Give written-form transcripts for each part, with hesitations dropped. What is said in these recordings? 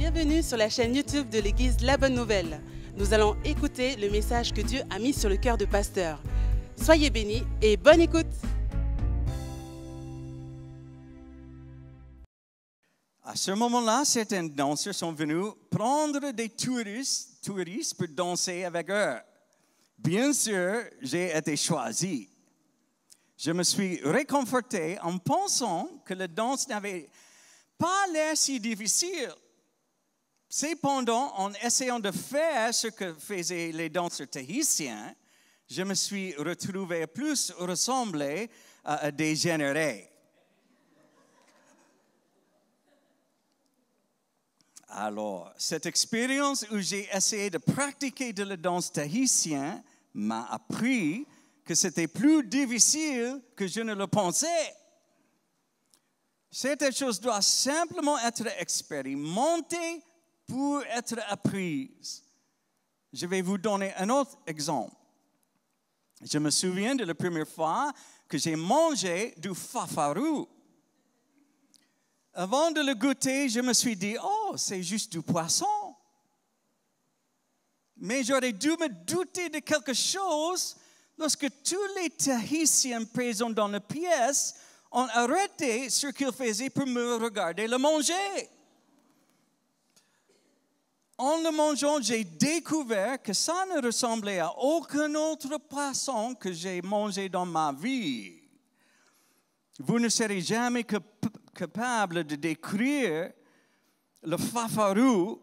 Bienvenue sur la chaîne YouTube de l'Église La Bonne Nouvelle. Nous allons écouter le message que Dieu a mis sur le cœur de Pasteur. Soyez bénis et bonne écoute. À ce moment-là, certains danseurs sont venus prendre des touristes pour danser avec eux. Bien sûr, j'ai été choisi. Je me suis réconforté en pensant que la danse n'avait pas l'air si difficile. Cependant, en essayant de faire ce que faisaient les danseurs tahitiens, je me suis retrouvé plus ressemblé à un dégénéré. Alors, cette expérience où j'ai essayé de pratiquer de la danse tahitienne m'a appris que c'était plus difficile que je ne le pensais. Certaines choses doivent simplement être expérimentées pour être apprises. Je vais vous donner un autre exemple. Je me souviens de la première fois que j'ai mangé du fafaru. Avant de le goûter, je me suis dit, oh, c'est juste du poisson. Mais j'aurais dû me douter de quelque chose lorsque tous les Tahitiens présents dans la pièce ont arrêté ce qu'ils faisaient pour me regarder le manger. En le mangeant, j'ai découvert que ça ne ressemblait à aucun autre poisson que j'ai mangé dans ma vie. Vous ne serez jamais capable de décrire le fafaru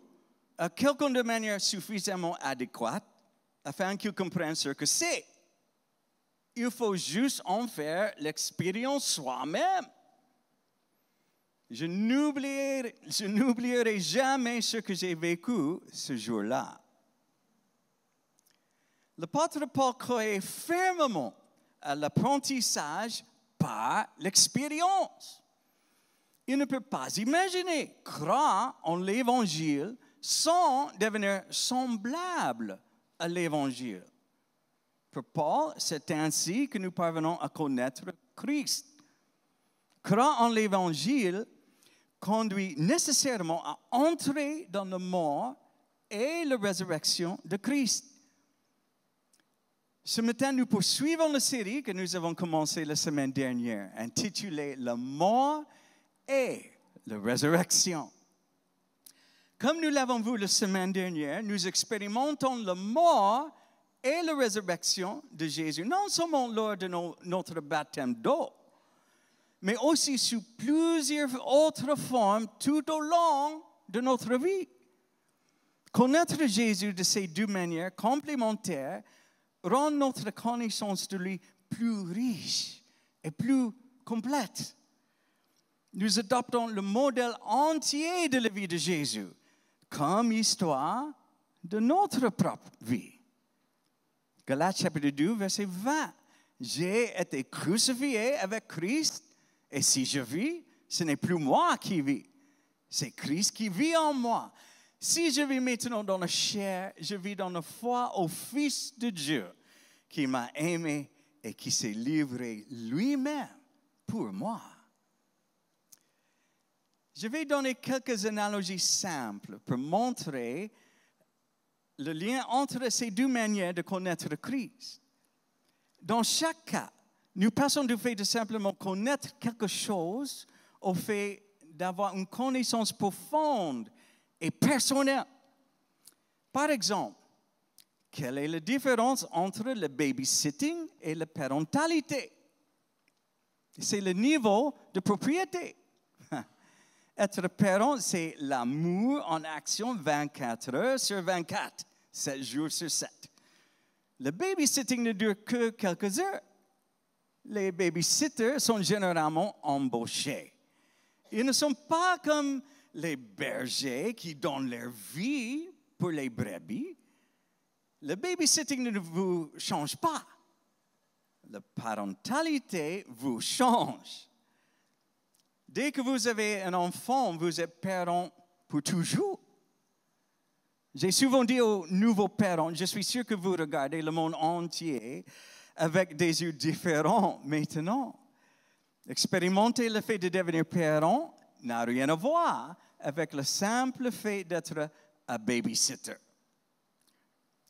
à quelqu'un de manière suffisamment adéquate afin qu'il comprenne ce que c'est. Il faut juste en faire l'expérience soi-même. Je n'oublierai jamais ce que j'ai vécu ce jour-là. L'apôtre Paul croyait fermement à l'apprentissage par l'expérience. Il ne peut pas imaginer croire en l'Évangile sans devenir semblable à l'Évangile. Pour Paul, c'est ainsi que nous parvenons à connaître Christ. Croire en l'Évangile conduit nécessairement à entrer dans la mort et la résurrection de Christ. Ce matin, nous poursuivons la série que nous avons commencée la semaine dernière, intitulée « La mort et la résurrection ». Comme nous l'avons vu la semaine dernière, nous expérimentons la mort et la résurrection de Jésus, non seulement lors de notre baptême d'eau, mais aussi sous plusieurs autres formes tout au long de notre vie. Connaître Jésus de ces deux manières complémentaires rend notre connaissance de lui plus riche et plus complète. Nous adoptons le modèle entier de la vie de Jésus comme histoire de notre propre vie. Galates chapitre 2, verset 20. J'ai été crucifié avec Christ. Et si je vis, ce n'est plus moi qui vis, c'est Christ qui vit en moi. Si je vis maintenant dans la chair, je vis dans la foi au Fils de Dieu qui m'a aimé et qui s'est livré lui-même pour moi. Je vais donner quelques analogies simples pour montrer le lien entre ces deux manières de connaître Christ. Dans chaque cas, nous passons du fait de simplement connaître quelque chose au fait d'avoir une connaissance profonde et personnelle. Par exemple, quelle est la différence entre le babysitting et la parentalité? C'est le niveau de propriété. Être parent, c'est l'amour en action 24 heures sur 24, 7 jours sur 7. Le babysitting ne dure que quelques heures. Les babysitters sont généralement embauchés. Ils ne sont pas comme les bergers qui donnent leur vie pour les brebis. Le babysitting ne vous change pas. La parentalité vous change. Dès que vous avez un enfant, vous êtes parent pour toujours. J'ai souvent dit aux nouveaux parents, je suis sûr que vous regardez le monde entier avec des yeux différents maintenant. Expérimenter le fait de devenir parent n'a rien à voir avec le simple fait d'être un babysitter.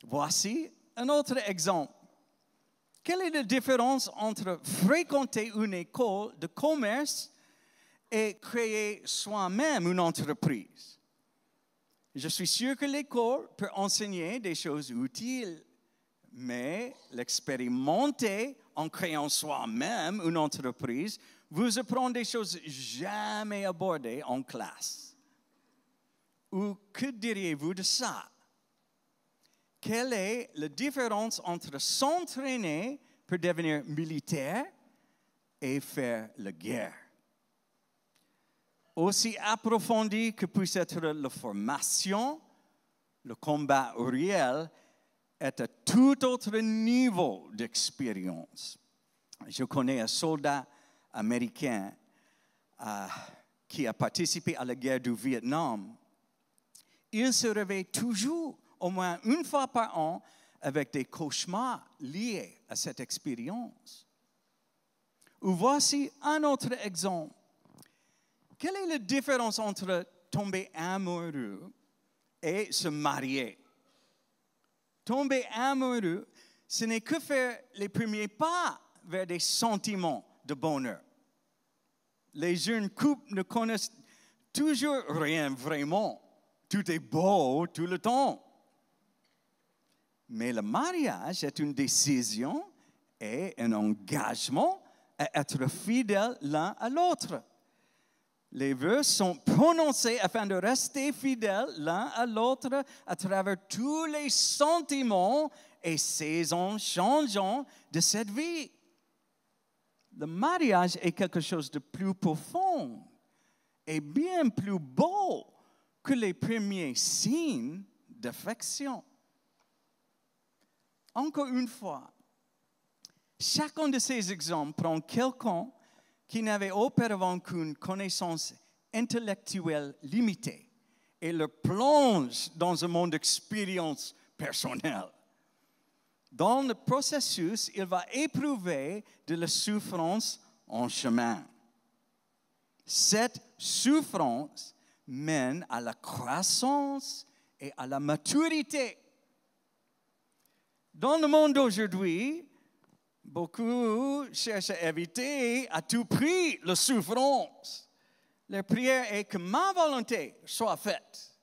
Voici un autre exemple. Quelle est la différence entre fréquenter une école de commerce et créer soi-même une entreprise? Je suis sûr que l'école peut enseigner des choses utiles, mais l'expérimenter en créant soi-même une entreprise vous apprend des choses jamais abordées en classe. Ou que diriez-vous de ça? Quelle est la différence entre s'entraîner pour devenir militaire et faire la guerre? Aussi approfondi que puisse être la formation, le combat réel est à tout autre niveau d'expérience. Je connais un soldat américain qui a participé à la guerre du Vietnam. Il se réveille toujours, au moins une fois par an, avec des cauchemars liés à cette expérience. Ou voici un autre exemple. Quelle est la différence entre tomber amoureux et se marier? Tomber amoureux, ce n'est que faire les premiers pas vers des sentiments de bonheur. Les jeunes couples ne connaissent toujours rien vraiment. Tout est beau tout le temps. Mais le mariage est une décision et un engagement à être fidèles l'un à l'autre. Les vœux sont prononcés afin de rester fidèles l'un à l'autre à travers tous les sentiments et saisons changeantes de cette vie. Le mariage est quelque chose de plus profond et bien plus beau que les premiers signes d'affection. Encore une fois, chacun de ces exemples prend quelqu'un qui n'avait auparavant qu'une connaissance intellectuelle limitée et le plonge dans un monde d'expérience personnelle. Dans le processus, il va éprouver de la souffrance en chemin. Cette souffrance mène à la croissance et à la maturité. Dans le monde d'aujourd'hui, beaucoup cherchent à éviter à tout prix la souffrance. Leur prière est que ma volonté soit faite.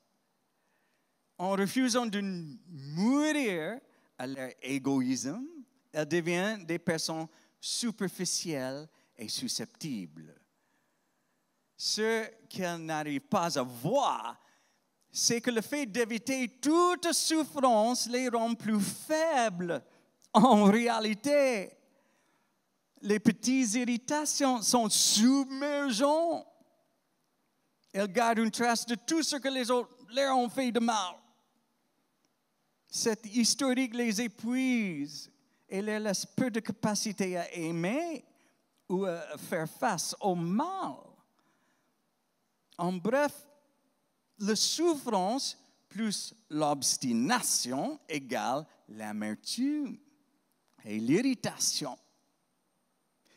En refusant de mourir à leur égoïsme, elles deviennent des personnes superficielles et susceptibles. Ce qu'elles n'arrivent pas à voir, c'est que le fait d'éviter toute souffrance les rend plus faibles. En réalité, les petites irritations sont submergentes. Elles gardent une trace de tout ce que les autres leur ont fait de mal. Cet historique les épuise et leur laisse peu de capacité à aimer ou à faire face au mal. En bref, la souffrance plus l'obstination égale l'amertume et l'irritation.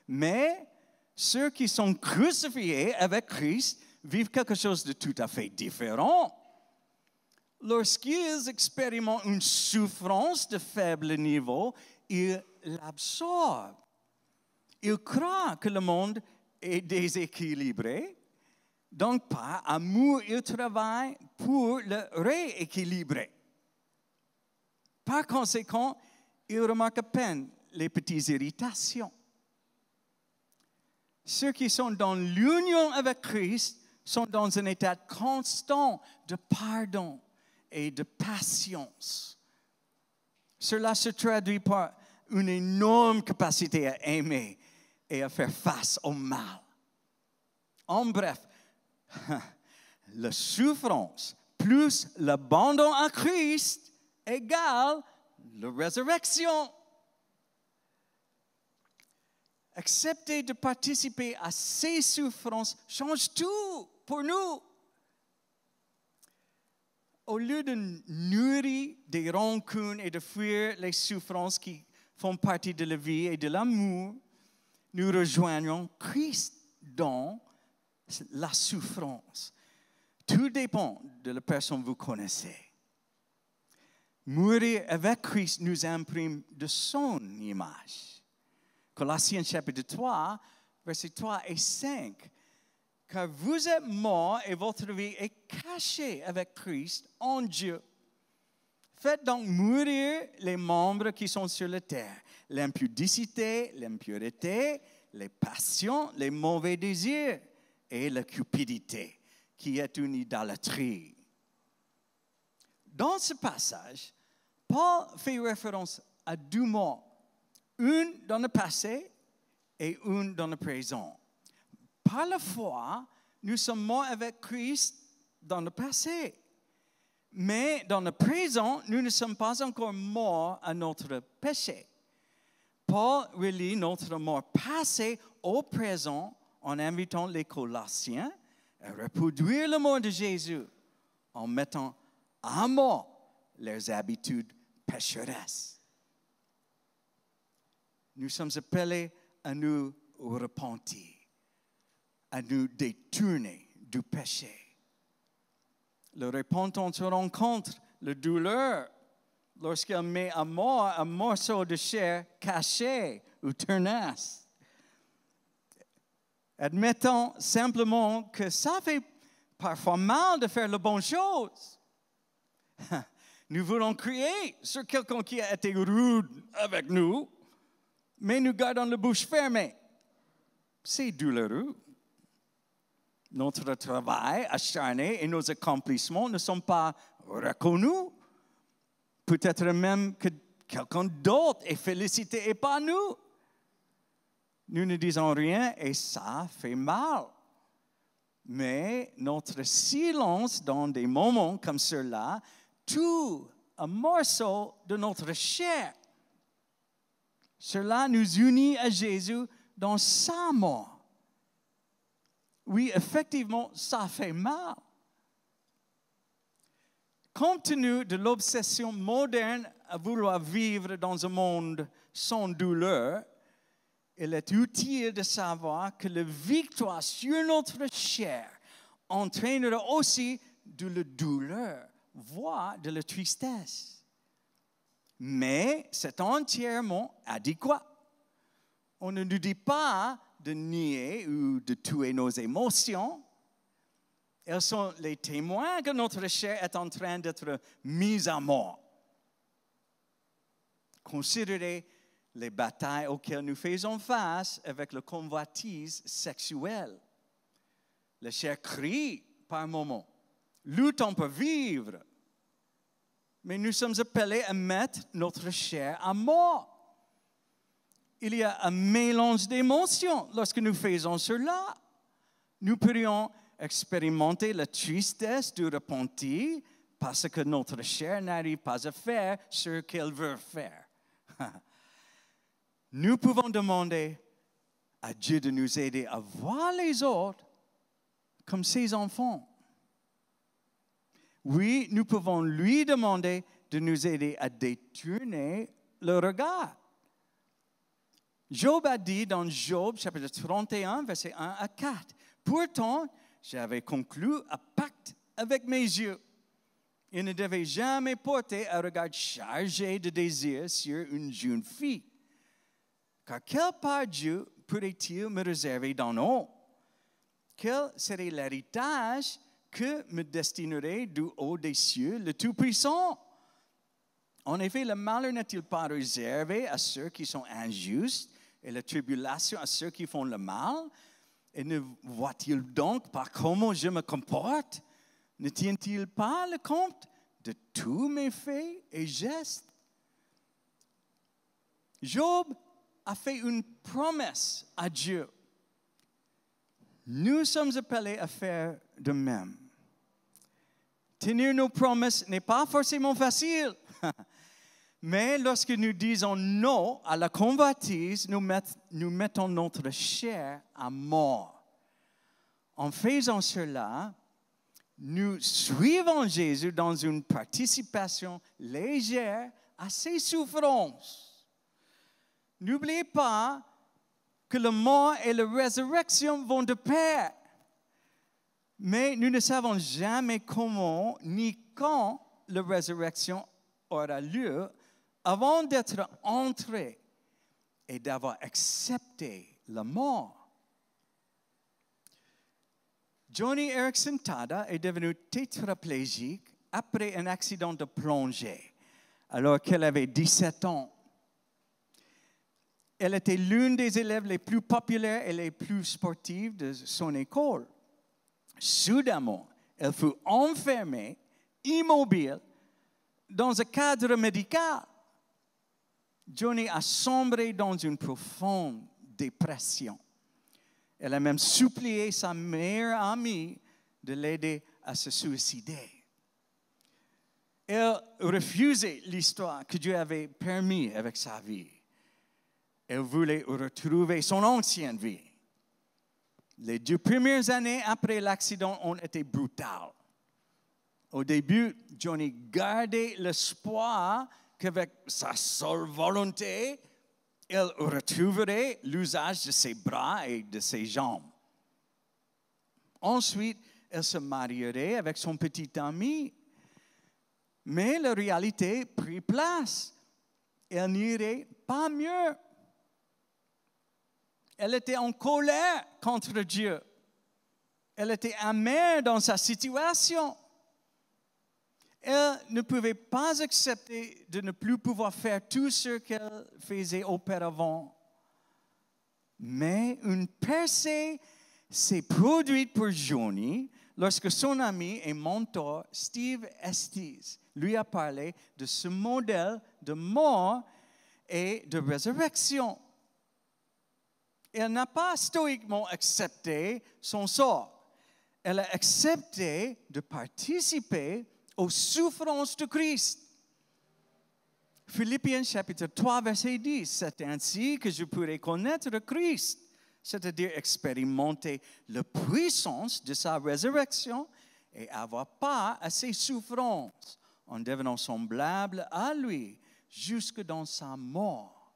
Mais ceux qui sont crucifiés avec Christ vivent quelque chose de tout à fait différent. Lorsqu'ils expérimentent une souffrance de faible niveau, ils l'absorbent. Ils croient que le monde est déséquilibré. Donc, par amour, ils travaillent pour le rééquilibrer. Par conséquent, ils remarquent à peine les petites irritations. Ceux qui sont dans l'union avec Christ sont dans un état constant de pardon et de patience. Cela se traduit par une énorme capacité à aimer et à faire face au mal. En bref, la souffrance plus l'abandon à Christ égale la résurrection. Accepter de participer à ces souffrances change tout pour nous. Au lieu de nourrir des rancunes et de fuir les souffrances qui font partie de la vie et de l'amour, nous rejoignons Christ dans la souffrance. Tout dépend de la personne que vous connaissez. Mourir avec Christ nous imprime de son image. Colossiens chapitre 3, versets 3 et 5. Car vous êtes morts et votre vie est cachée avec Christ en Dieu. Faites donc mourir les membres qui sont sur la terre. L'impudicité, l'impureté, les passions, les mauvais désirs et la cupidité, qui est une idolâtrie. Dans ce passage, Paul fait référence à deux morts, une dans le passé et une dans le présent. Par la foi, nous sommes morts avec Christ dans le passé. Mais dans le présent, nous ne sommes pas encore morts à notre péché. Paul relie notre mort passée au présent en invitant les Colossiens à reproduire le mort de Jésus en mettant à mort leurs habitudes pécheresses. Nous sommes appelés à nous repentir, à nous détourner du péché. Le repentance rencontre la douleur lorsqu'elle met à mort un morceau de chair caché ou tenace. Admettons simplement que ça fait parfois mal de faire la bonne chose. Nous voulons crier sur quelqu'un qui a été rude avec nous, mais nous gardons la bouche fermée. C'est douloureux. Notre travail acharné et nos accomplissements ne sont pas reconnus. Peut-être même que quelqu'un d'autre est félicité et pas nous. Nous ne disons rien et ça fait mal. Mais notre silence dans des moments comme ceux-là tue un morceau de notre chair. Cela nous unit à Jésus dans sa mort. Oui, effectivement, ça fait mal. Compte tenu de l'obsession moderne à vouloir vivre dans un monde sans douleur, il est utile de savoir que la victoire sur notre chair entraînera aussi de la douleur, voire de la tristesse. Mais c'est entièrement adéquat. On ne nous dit pas de nier ou de tuer nos émotions. Elles sont les témoins que notre chair est en train d'être mise à mort. Considérez les batailles auxquelles nous faisons face avec la convoitise sexuelle. La chair crie par moments, luttons pour vivre. Mais nous sommes appelés à mettre notre chair à mort. Il y a un mélange d'émotions lorsque nous faisons cela. Nous pourrions expérimenter la tristesse du repenti parce que notre chair n'arrive pas à faire ce qu'elle veut faire. Nous pouvons demander à Dieu de nous aider à voir les autres comme ses enfants. Oui, nous pouvons lui demander de nous aider à détourner le regard. Job a dit dans Job, chapitre 31, versets 1 à 4, « Pourtant, j'avais conclu un pacte avec mes yeux. Il ne devait jamais porter un regard chargé de désir sur une jeune fille. Car quelle part Dieu pourrait-il me réserver d'en haut? Quel serait l'héritage que me destinerait du haut des cieux le Tout-Puissant? En effet, le malheur n'est-il pas réservé à ceux qui sont injustes et la tribulation à ceux qui font le mal? Et ne voit-il donc pas comment je me comporte? Ne tient-il pas le compte de tous mes faits et gestes? » Job a fait une promesse à Dieu. Nous sommes appelés à faire de même. Tenir nos promesses n'est pas forcément facile. Mais lorsque nous disons non à la convoitise, nous mettons notre chair à mort. En faisant cela, nous suivons Jésus dans une participation légère à ses souffrances. N'oubliez pas que la mort et la résurrection vont de pair. Mais nous ne savons jamais comment ni quand la résurrection aura lieu avant d'être entré et d'avoir accepté la mort. Joni Eareckson Tada est devenue tétraplégique après un accident de plongée, alors qu'elle avait 17 ans. Elle était l'une des élèves les plus populaires et les plus sportives de son école. Soudainement, elle fut enfermée, immobile, dans un cadre médical. Joni a sombré dans une profonde dépression. Elle a même supplié sa meilleure amie de l'aider à se suicider. Elle refusait l'histoire que Dieu avait permise avec sa vie. Elle voulait retrouver son ancienne vie. Les 2 premières années après l'accident ont été brutales. Au début, Joni gardait l'espoir qu'avec sa seule volonté, elle retrouverait l'usage de ses bras et de ses jambes. Ensuite, elle se marierait avec son petit ami. Mais la réalité prit place. Elle n'irait pas mieux. Elle était en colère contre Dieu. Elle était amère dans sa situation. Elle ne pouvait pas accepter de ne plus pouvoir faire tout ce qu'elle faisait auparavant. Mais une percée s'est produite pour Joni lorsque son ami et mentor Steve Estes lui a parlé de ce modèle de mort et de résurrection. Elle n'a pas stoïquement accepté son sort. Elle a accepté de participer aux souffrances de Christ. Philippiens chapitre 3, verset 10. C'est ainsi que je pourrai connaître Christ, c'est-à-dire expérimenter la puissance de sa résurrection et avoir part à ses souffrances en devenant semblable à lui jusque dans sa mort.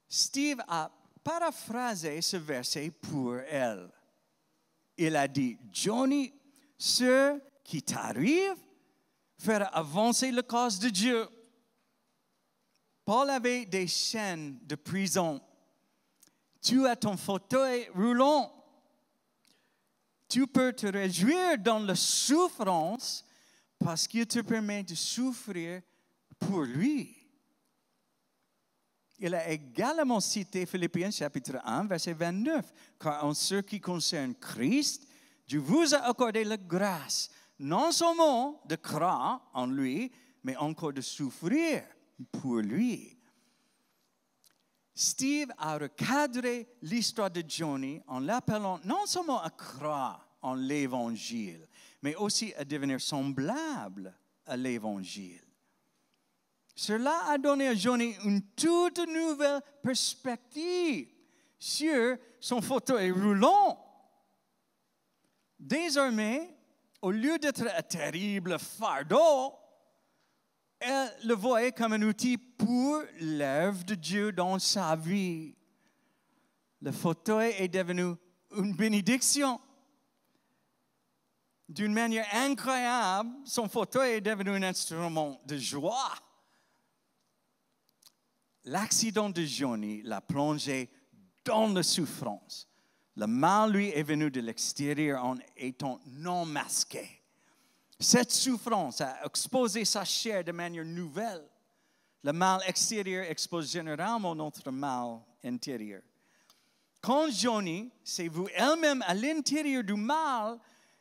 Steve a paraphrasé ce verset pour elle. Il a dit, Joni, ce qui t'arrive fera avancer la cause de Dieu. Paul avait des chaînes de prison. Tu as ton fauteuil roulant. Tu peux te réjouir dans la souffrance parce qu'il te permet de souffrir pour lui. Il a également cité Philippiens chapitre 1, verset 29. Car en ce qui concerne Christ, Dieu vous a accordé la grâce, non seulement de croire en lui, mais encore de souffrir pour lui. Steve a recadré l'histoire de Joni en l'appelant non seulement à croire en l'Évangile, mais aussi à devenir semblable à l'Évangile. Cela a donné à Joni une toute nouvelle perspective sur son fauteuil roulant. Désormais, au lieu d'être un terrible fardeau, elle le voyait comme un outil pour l'œuvre de Dieu dans sa vie. Le fauteuil est devenu une bénédiction. D'une manière incroyable, son fauteuil est devenu un instrument de joie. L'accident de Joni l'a plongé dans la souffrance. Le mal, lui, est venu de l'extérieur en étant non masqué. Cette souffrance a exposé sa chair de manière nouvelle. Le mal extérieur expose généralement notre mal intérieur. Quand Joni s'est vue elle-même à l'intérieur du mal,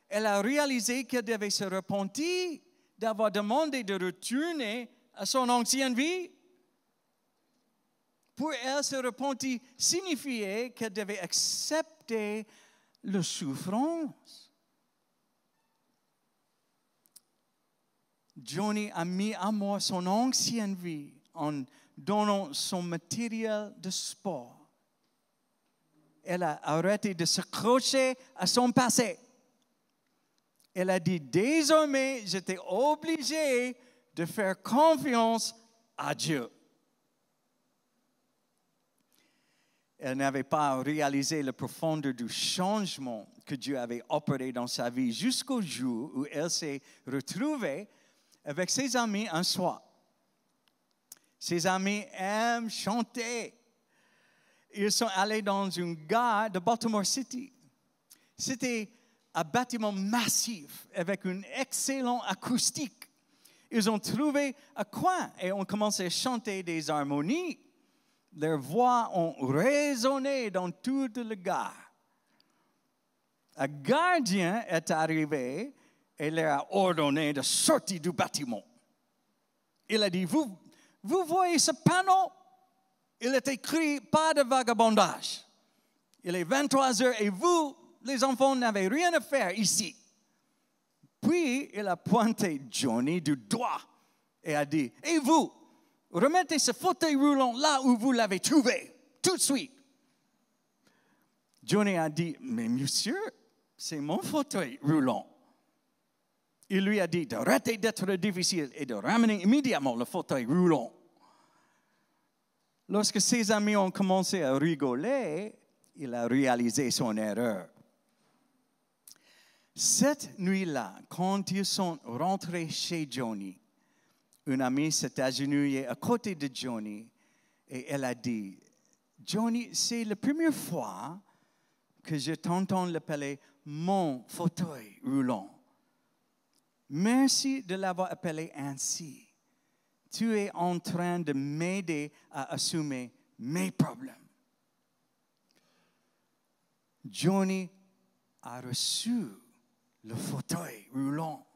elle a réalisé qu'elle devait se repentir d'avoir demandé de retourner à son ancienne vie. Pour elle, se repentir signifiait qu'elle devait accepter la souffrance. Joni a mis à mort son ancienne vie en donnant son matériel de sport. Elle a arrêté de s'accrocher à son passé. Elle a dit, désormais, j'étais obligée de faire confiance à Dieu. Elle n'avait pas réalisé la profondeur du changement que Dieu avait opéré dans sa vie jusqu'au jour où elle s'est retrouvée avec ses amis un soir. Ses amis aiment chanter. Ils sont allés dans une gare de Baltimore City. C'était un bâtiment massif avec une excellente acoustique. Ils ont trouvé un coin et ont commencé à chanter des harmonies. Leurs voix ont résonné dans toute la gare. Un gardien est arrivé et leur a ordonné de sortir du bâtiment. Il a dit, vous voyez ce panneau? Il est écrit, pas de vagabondage. Il est 23 heures et vous, les enfants, n'avez rien à faire ici. Puis, il a pointé Johnny du doigt et a dit, et vous, remettez ce fauteuil roulant là où vous l'avez trouvé, tout de suite. Johnny a dit, mais monsieur, c'est mon fauteuil roulant. Il lui a dit d'arrêter d'être difficile et de ramener immédiatement le fauteuil roulant. Lorsque ses amis ont commencé à rigoler, il a réalisé son erreur. Cette nuit-là, quand ils sont rentrés chez Johnny, une amie s'est agenouillée à côté de Johnny et elle a dit, Johnny, c'est la première fois que je t'entends l'appeler mon fauteuil roulant. Merci de l'avoir appelé ainsi. Tu es en train de m'aider à assumer mes problèmes. Johnny a reçu le fauteuil roulant.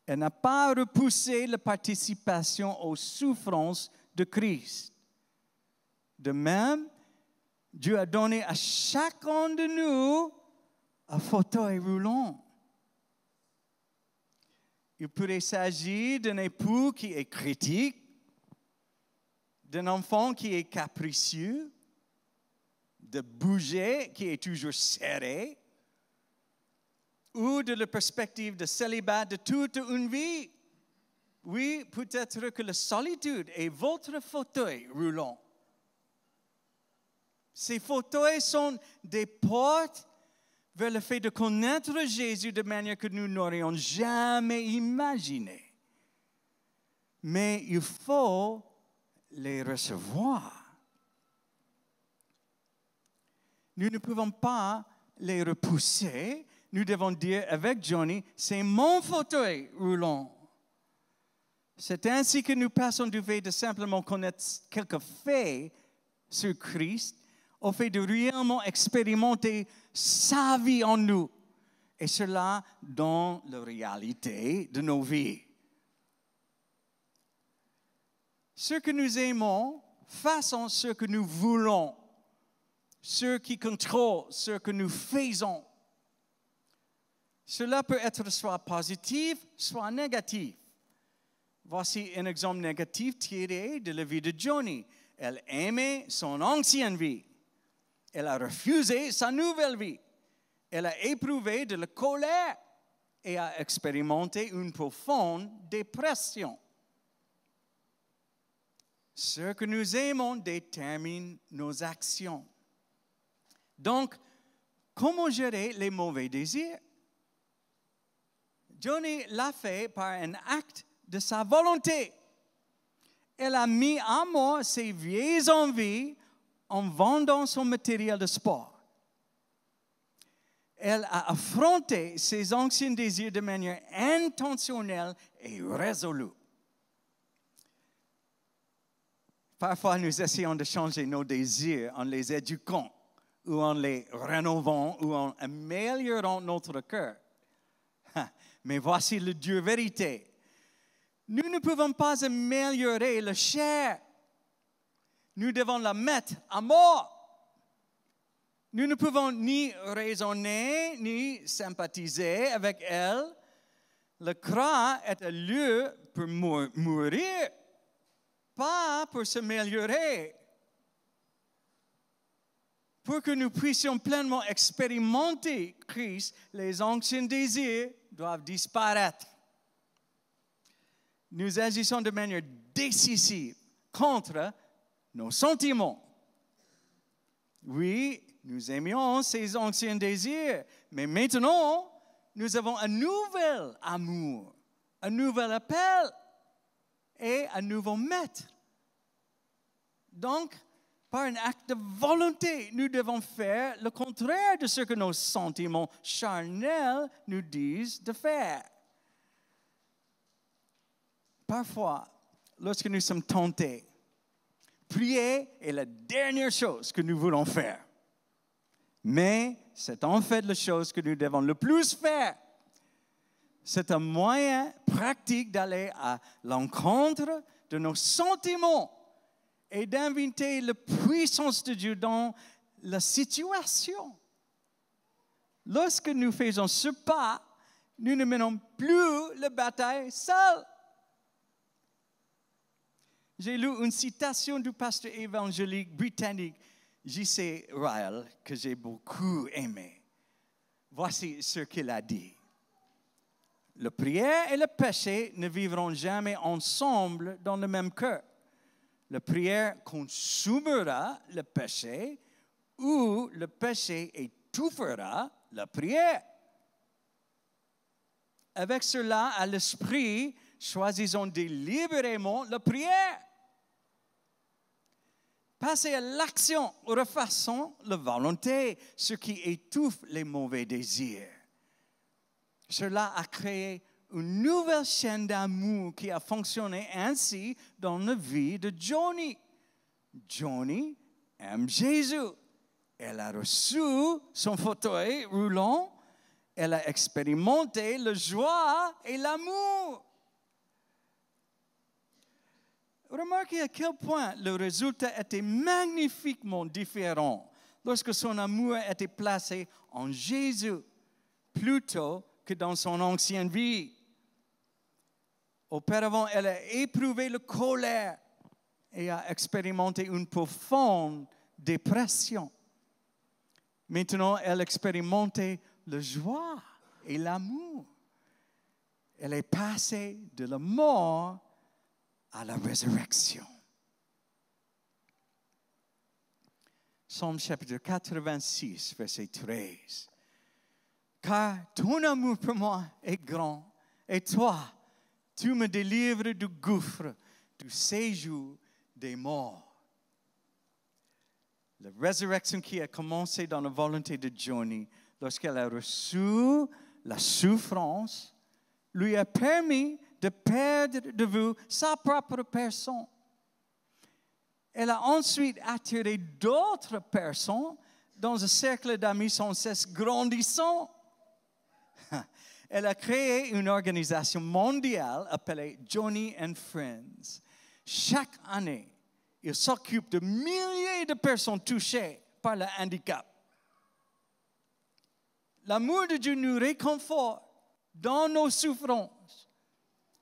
Elle n'a pas repoussé la participation aux souffrances de Christ. De même, Dieu a donné à chacun de nous un fauteuil roulant. Il pourrait s'agir d'un époux qui est critique, d'un enfant qui est capricieux, de bouger qui est toujours serré, ou de la perspective de célibat de toute une vie. Oui, peut-être que la solitude est votre fauteuil roulant. Ces fauteuils sont des portes vers le fait de connaître Jésus de manière que nous n'aurions jamais imaginé. Mais il faut les recevoir. Nous ne pouvons pas les repousser. Nous devons dire avec Johnny, c'est mon fauteuil roulant. C'est ainsi que nous passons du fait de simplement connaître quelques faits sur Christ au fait de réellement expérimenter sa vie en nous. Et cela dans la réalité de nos vies. Ce que nous aimons, façon ce que nous voulons. Ce qui contrôle ce que nous faisons. Cela peut être soit positif, soit négatif. Voici un exemple négatif tiré de la vie de Johnny. Elle aimait son ancienne vie. Elle a refusé sa nouvelle vie. Elle a éprouvé de la colère et a expérimenté une profonde dépression. Ce que nous aimons détermine nos actions. Donc, comment gérer les mauvais désirs? Johnny l'a fait par un acte de sa volonté. Elle a mis à mort ses vieilles envies en vendant son matériel de sport. Elle a affronté ses anciens désirs de manière intentionnelle et résolue. Parfois, nous essayons de changer nos désirs en les éduquant, ou en les rénovant, ou en améliorant notre cœur. Mais voici le Dieu vérité. Nous ne pouvons pas améliorer la chair. Nous devons la mettre à mort. Nous ne pouvons ni raisonner, ni sympathiser avec elle. Le croix est un lieu pour mourir, pas pour s'améliorer. Pour que nous puissions pleinement expérimenter Christ, les anciens désirs doivent disparaître. Nous agissons de manière décisive contre nos sentiments Oui, nous aimions ces anciens désirs, mais maintenant, nous avons un nouvel amour, un nouvel appel et un nouveau maître. Donc, par un acte de volonté, nous devons faire le contraire de ce que nos sentiments charnels nous disent de faire. Parfois, lorsque nous sommes tentés, prier est la dernière chose que nous voulons faire. Mais c'est en fait la chose que nous devons le plus faire. C'est un moyen pratique d'aller à l'encontre de nos sentiments et d'inviter la puissance de Dieu dans la situation. Lorsque nous faisons ce pas, nous ne menons plus la bataille seuls. J'ai lu une citation du pasteur évangélique britannique J.C. Ryle que j'ai beaucoup aimé. Voici ce qu'il a dit. La prière et le péché ne vivront jamais ensemble dans le même cœur. La prière consumera le péché ou le péché étouffera la prière. Avec cela à l'esprit, choisissons délibérément la prière. Passez à l'action, refaçons la volonté, ce qui étouffe les mauvais désirs. Cela a créé une nouvelle chaîne d'amour qui a fonctionné ainsi dans la vie de Johnny. Johnny aime Jésus. Elle a reçu son fauteuil roulant. Elle a expérimenté la joie et l'amour. Remarquez à quel point le résultat était magnifiquement différent lorsque son amour était placé en Jésus plutôt que dans son ancienne vie. Auparavant, elle a éprouvé la colère et a expérimenté une profonde dépression. Maintenant, elle expérimentait la joie et l'amour. Elle est passée de la mort à la résurrection. Psaume chapitre 86, verset 13. Car ton amour pour moi est grand, et toi, tu me délivres du gouffre, du séjour des morts. La résurrection qui a commencé dans la volonté de Johnny, lorsqu'elle a reçu la souffrance, lui a permis de perdre de vue sa propre personne. Elle a ensuite attiré d'autres personnes dans un cercle d'amis sans cesse grandissant. Elle a créé une organisation mondiale appelée Johnny and Friends. Chaque année, il s'occupe de milliers de personnes touchées par le handicap. L'amour de Dieu nous réconforte dans nos souffrances.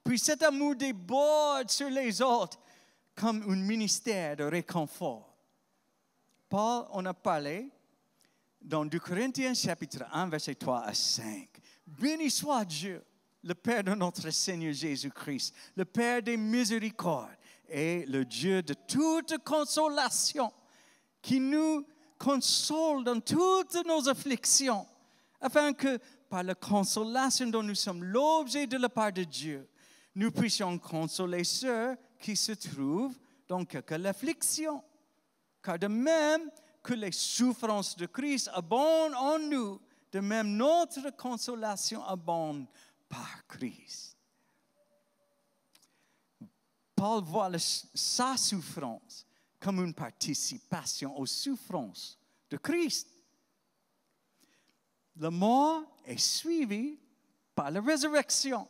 Puis cet amour déborde sur les autres comme un ministère de réconfort. Paul en a parlé dans 2 Corinthiens chapitre 1, verset 3 à 5. Béni soit Dieu, le Père de notre Seigneur Jésus-Christ, le Père des miséricordes et le Dieu de toute consolation, qui nous console dans toutes nos afflictions, afin que, par la consolation dont nous sommes l'objet de la part de Dieu, nous puissions consoler ceux qui se trouvent dans quelque affliction. Car de même que les souffrances de Christ abondent en nous, de même notre consolation abonde par Christ. Paul voit sa souffrance comme une participation aux souffrances de Christ. La mort est suivie par la résurrection.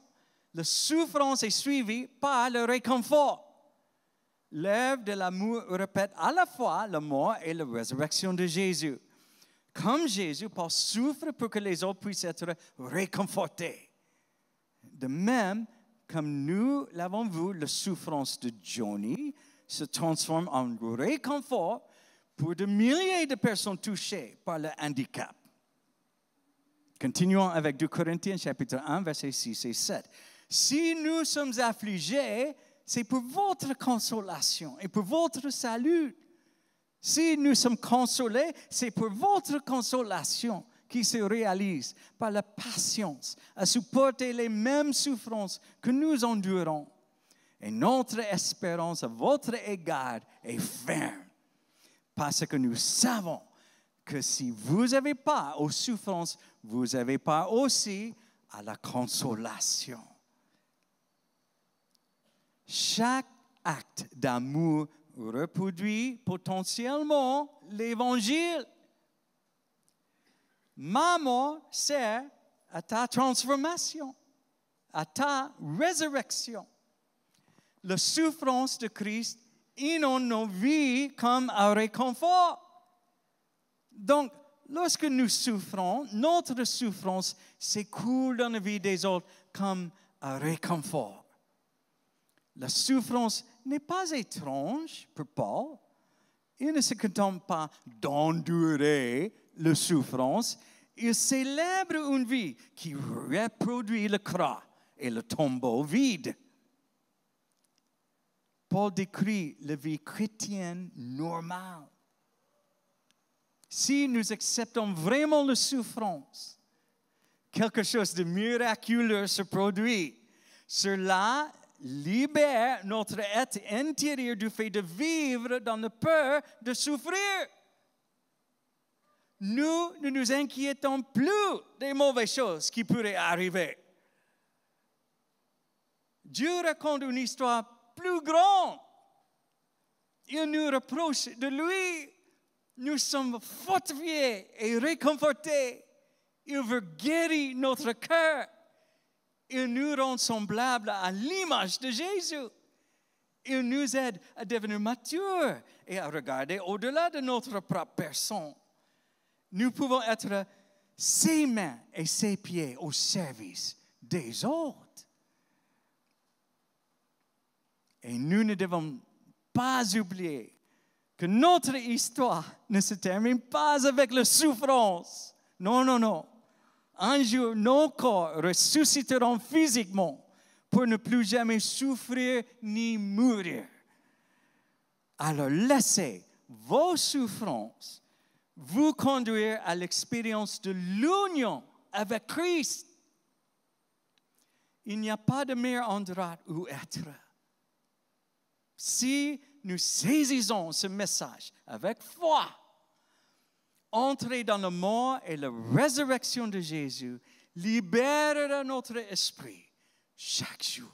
La souffrance est suivie par le réconfort. L'œuvre de l'amour répète à la fois la mort et la résurrection de Jésus. Comme Jésus, Paul souffre pour que les autres puissent être réconfortés. De même, comme nous l'avons vu, la souffrance de Johnny se transforme en réconfort pour de milliers de personnes touchées par le handicap. Continuons avec 2 Corinthiens chapitre 1, versets 6 et 7. Si nous sommes affligés, c'est pour votre consolation et pour votre salut. Si nous sommes consolés, c'est pour votre consolation qui se réalise par la patience à supporter les mêmes souffrances que nous endurons. Et notre espérance à votre égard est ferme, parce que nous savons que si vous n'avez pas aux souffrances, vous avez pas aussi à la consolation. Chaque acte d'amour reproduit potentiellement l'Évangile. Ma mort sert à ta transformation, à ta résurrection. La souffrance de Christ inonde nos vies comme un réconfort. Donc, lorsque nous souffrons, notre souffrance s'écoule dans la vie des autres comme un réconfort. La souffrance n'est pas étrange pour Paul. Il ne se contente pas d'endurer la souffrance. Il célèbre une vie qui reproduit le croix et le tombeau vide. Paul décrit la vie chrétienne normale. Si nous acceptons vraiment la souffrance, quelque chose de miraculeux se produit. Cela libère notre être intérieur du fait de vivre dans la peur de souffrir. Nous ne nous inquiétons plus des mauvaises choses qui pourraient arriver. Dieu raconte une histoire plus grande. Il nous reproche de lui. Nous sommes fortifiés et réconfortés. Il veut guérir notre cœur. Il nous rend semblables à l'image de Jésus. Il nous aide à devenir matures et à regarder au-delà de notre propre personne. Nous pouvons être ses mains et ses pieds au service des autres. Et nous ne devons pas oublier que notre histoire ne se termine pas avec la souffrance. Non, non, non. Un jour, nos corps ressusciteront physiquement pour ne plus jamais souffrir ni mourir. Alors laissez vos souffrances vous conduire à l'expérience de l'union avec Christ. Il n'y a pas de meilleur endroit où être. Si nous saisissons ce message avec foi, entrer dans la mort et la résurrection de Jésus libérera notre esprit chaque jour.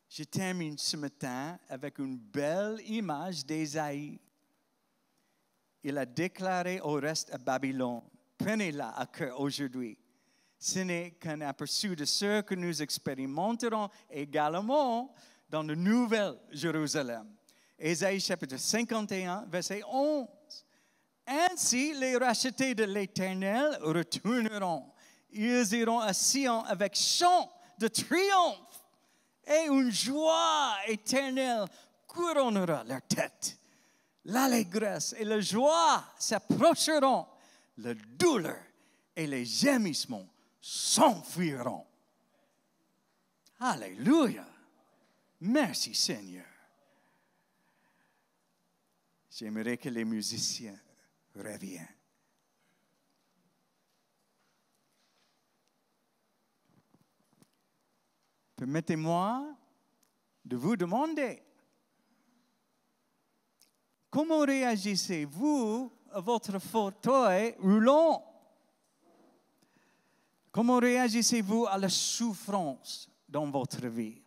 Je termine ce matin avec une belle image d'Ésaïe. Il a déclaré au reste à Babylone, prenez-la à cœur aujourd'hui. Ce n'est qu'un aperçu de ce que nous expérimenterons également dans la nouvelle Jérusalem. Ésaïe chapitre 51, verset 11. Ainsi, les rachetés de l'Éternel retourneront. Ils iront à Sion avec chant de triomphe et une joie éternelle couronnera leur tête. L'allégresse et la joie s'approcheront. La douleur et les gémissements s'enfuiront. Alléluia. Merci Seigneur. J'aimerais que les musiciens reviennent. Permettez-moi de vous demander, comment réagissez-vous à votre fauteuil roulant? Comment réagissez-vous à la souffrance dans votre vie?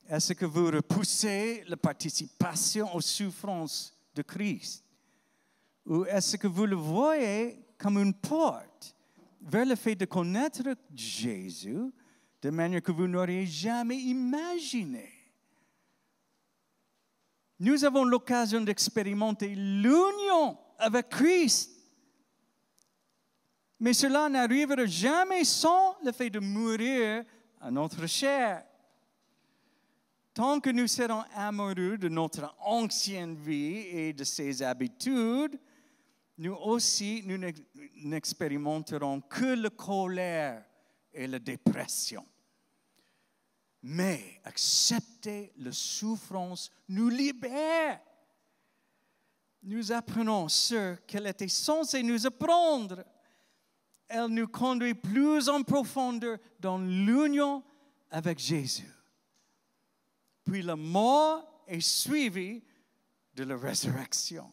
Est-ce que vous repoussez la participation aux souffrances de Christ? Ou est-ce que vous le voyez comme une porte vers le fait de connaître Jésus de manière que vous n'auriez jamais imaginé? Nous avons l'occasion d'expérimenter l'union avec Christ. Mais cela n'arrivera jamais sans le fait de mourir à notre chair. Tant que nous serons amoureux de notre ancienne vie et de ses habitudes, nous aussi, nous n'expérimenterons que la colère et la dépression. Mais accepter la souffrance nous libère. Nous apprenons ce qu'elle était censée nous apprendre. Elle nous conduit plus en profondeur dans l'union avec Jésus. Puis la mort est suivie de la résurrection.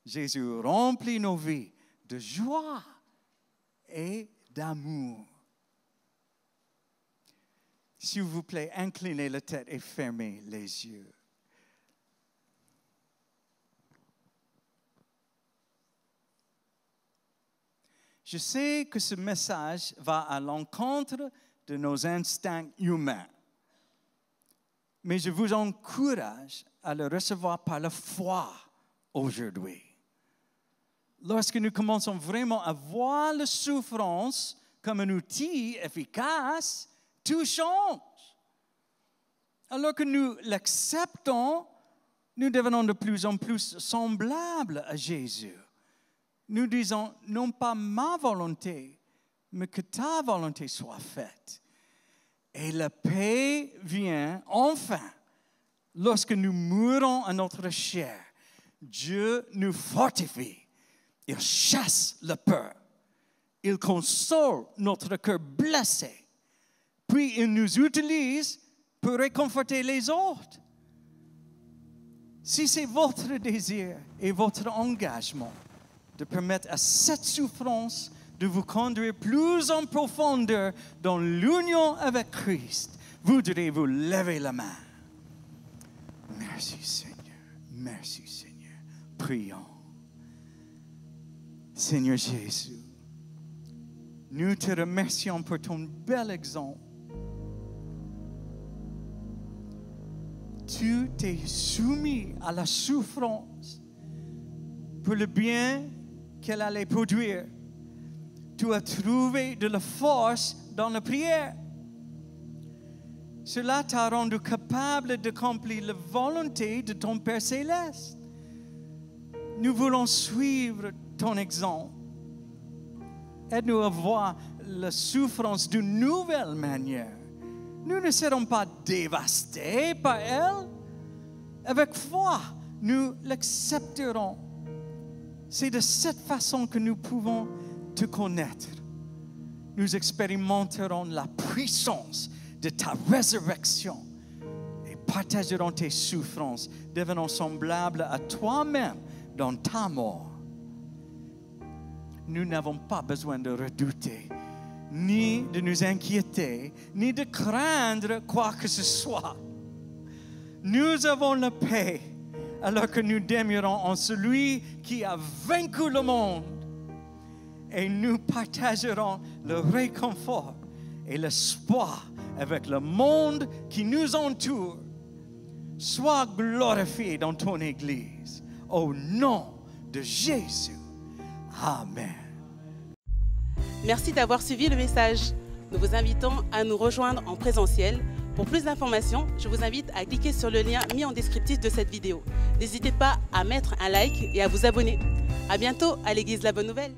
Jésus remplit nos vies de joie et d'amour. S'il vous plaît, inclinez la tête et fermez les yeux. Je sais que ce message va à l'encontre de nos instincts humains. Mais je vous encourage à le recevoir par la foi aujourd'hui. Lorsque nous commençons vraiment à voir la souffrance comme un outil efficace, tout change. Alors que nous l'acceptons, nous devenons de plus en plus semblables à Jésus. Nous disons, non pas ma volonté, mais que ta volonté soit faite. Et la paix vient enfin lorsque nous mourons à notre chair. Dieu nous fortifie. Il chasse la peur. Il console notre cœur blessé. Puis il nous utilise pour réconforter les autres. Si c'est votre désir et votre engagement de permettre à cette souffrance de vous conduire plus en profondeur dans l'union avec Christ, voudrez-vous lever la main? Merci Seigneur, merci Seigneur. Prions. Seigneur Jésus, nous te remercions pour ton bel exemple. Tu t'es soumis à la souffrance pour le bien qu'elle allait produire. Tu as trouvé de la force dans la prière. Cela t'a rendu capable d'accomplir la volonté de ton Père céleste. Nous voulons suivre ton exemple. Aide-nous à voir la souffrance d'une nouvelle manière. Nous ne serons pas dévastés par elle. Avec foi, nous l'accepterons. C'est de cette façon que nous pouvons te connaître. Nous expérimenterons la puissance de ta résurrection et partagerons tes souffrances, devenant semblables à toi-même dans ta mort. Nous n'avons pas besoin de redouter, ni de nous inquiéter, ni de craindre quoi que ce soit. Nous avons la paix alors que nous demeurons en celui qui a vaincu le monde. Et nous partagerons le réconfort et l'espoir avec le monde qui nous entoure. Sois glorifié dans ton Église. Au nom de Jésus. Amen. Merci d'avoir suivi le message. Nous vous invitons à nous rejoindre en présentiel. Pour plus d'informations, je vous invite à cliquer sur le lien mis en descriptif de cette vidéo. N'hésitez pas à mettre un like et à vous abonner. À bientôt à l'Église La Bonne Nouvelle.